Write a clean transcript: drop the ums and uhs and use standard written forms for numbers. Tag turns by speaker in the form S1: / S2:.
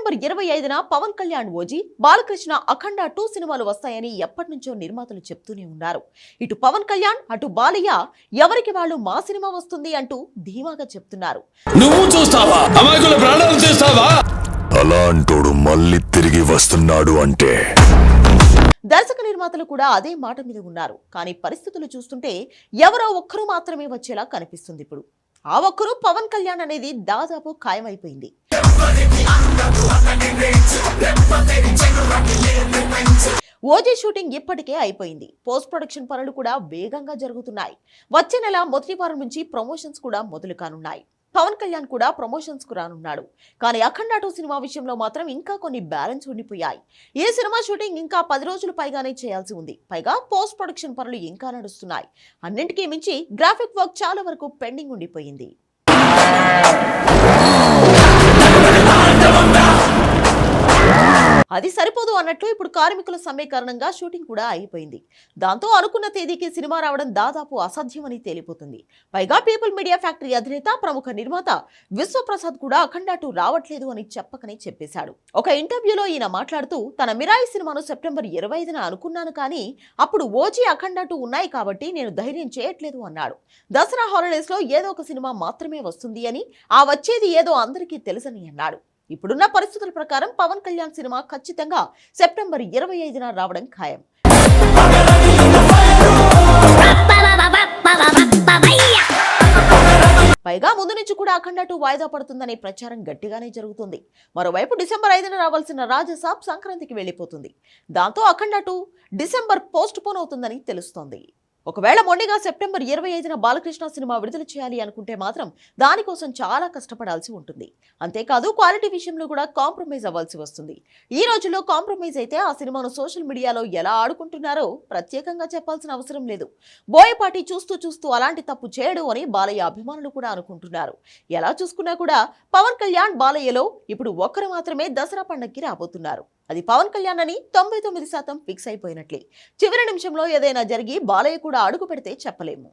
S1: September 25న Pawan Kalyan OG, Balakrishna అఖండ 2 సినిమాలు వస్తాయని ఎప్పటి నుంచో నిర్మాతలు చెప్తూనే ఉన్నారు. ఇటు పవన్ కళ్యాణ్ అటు బాలయ్య ఎవరికి వాళ్ళు మా సినిమా వస్తుంది అంటూ ధీమాగా చెప్తున్నారు.
S2: నువ్వు చూస్తావా? అమాయకుల ప్రాణాలు చూస్తావా?
S3: అలాంటోడు మళ్ళీ తిరిగి వస్తున్నాడు అంటే
S1: దర్శక నిర్మాతలు కూడా అదే మాట మీద ఉన్నారు. కానీ పరిస్థితులు చూస్తుంటే ఎవరో ఒక్కరు మాత్రమే వచ్చేలా కనిపిస్తుంది. ఇప్పుడు ఆ ఒక్కరు పవన్ కళ్యాణ్ అనేది దాదాపు ఖాయమైపోయింది. ఓజీ షూటింగ్ ఇప్పటికే అయిపోయింది. పోస్ట్ ప్రొడక్షన్ పనులు కూడా వేగంగా జరుగుతున్నాయి. వచ్చే నెల మొదటి వారం నుంచి ప్రమోషన్స్ కూడా మొదలు కానున్నాయి. పవన్ కళ్యాణ్ కూడా ప్రమోషన్స్ కు రానున్నాడు. కానీ అఖండ 2 సినిమా విషయంలో మాత్రం ఇంకా కొన్ని బ్యాలెన్స్ ఉండిపోయాయి. ఈ సినిమా షూటింగ్ ఇంకా 10 రోజులు పైగానే చేయాల్సి ఉంది. పైగా పోస్ట్ ప్రొడక్షన్ పనులు ఇంకా నడుస్తున్నాయి. అన్నింటికీ మించి గ్రాఫిక్ వర్క్ చాలా వరకు పెండింగ్ ఉండిపోయింది. అది సరిపోదు అన్నట్లు ఇప్పుడు కార్మికుల సమ్మె కారణంగా షూటింగ్ కూడా అయిపోయింది. దాంతో అనుకున్న తేదీకి సినిమా రావడం దాదాపు అసాధ్యమని తేలిపోతుంది. పైగా పీపుల్ మీడియా ఫ్యాక్టరీ అధినేత ప్రముఖ నిర్మాత విశ్వప్రసాద్ కూడా అఖండ 2 రావట్లేదు అని చెప్పకనే చెప్పేశాడు. ఒక ఇంటర్వ్యూలో ఈయన మాట్లాడుతూ, తన మిరాయి సినిమాను సెప్టెంబర్ 25న అనుకున్నాను, కానీ అప్పుడు ఓజీ అఖండ 2 ఉన్నాయి కాబట్టి నేను ధైర్యం చేయట్లేదు అన్నాడు. దసరా హాలిడేస్ లో ఏదో ఒక సినిమా మాత్రమే వస్తుంది అని, ఆ వచ్చేది ఏదో అందరికీ తెలుసని అన్నాడు. ఇప్పుడున్న పరిస్థితుల ప్రకారం పవన్ కళ్యాణ్ సినిమా ఖచ్చితంగా సెప్టెంబర్ 25న రావడం ఖాయం. పైగా ముందు నుంచి కూడా అఖండ 2 వాయిదా పడుతుందనే ప్రచారం గట్టిగానే జరుగుతుంది. మరోవైపు డిసెంబర్ 5న రావాల్సిన రాజసాబ్ సంక్రాంతికి వెళ్లిపోతుంది. దాంతో అఖండ 2 డిసెంబర్ పోస్ట్ పోన్ అవుతుందని తెలుస్తోంది. ఒకవేళ మొండిగా సెప్టెంబర్ 25న బాలకృష్ణ సినిమా విడుదల చేయాలి అనుకుంటే మాత్రం దానికోసం చాలా కష్టపడాల్సి ఉంటుంది. అంతేకాదు క్వాలిటీ విషయంలో కూడా కాంప్రమైజ్ అవ్వాల్సి వస్తుంది. ఈ రోజుల్లో కాంప్రమైజ్ అయితే ఆ సినిమాను సోషల్ మీడియాలో ఎలా ఆడుకుంటున్నారో ప్రత్యేకంగా చెప్పాల్సిన అవసరం లేదు. బోయపాటి చూస్తూ అలాంటి తప్పు చేయడు అని బాలయ్య అభిమానులు కూడా అనుకుంటున్నారు. ఎలా చూసుకున్నా కూడా పవన్ కళ్యాణ్ బాలయ్యలో ఇప్పుడు ఒక్కరు మాత్రమే దసరా పండగకి రాబోతున్నారు. అది పవన్ కళ్యాణ్ అని 99% ఫిక్స్ అయిపోయినట్లే. చివరి నిమిషంలో ఏదైనా జరిగి బాలయ్య కూడా అడుగు పెడితే చెప్పలేము.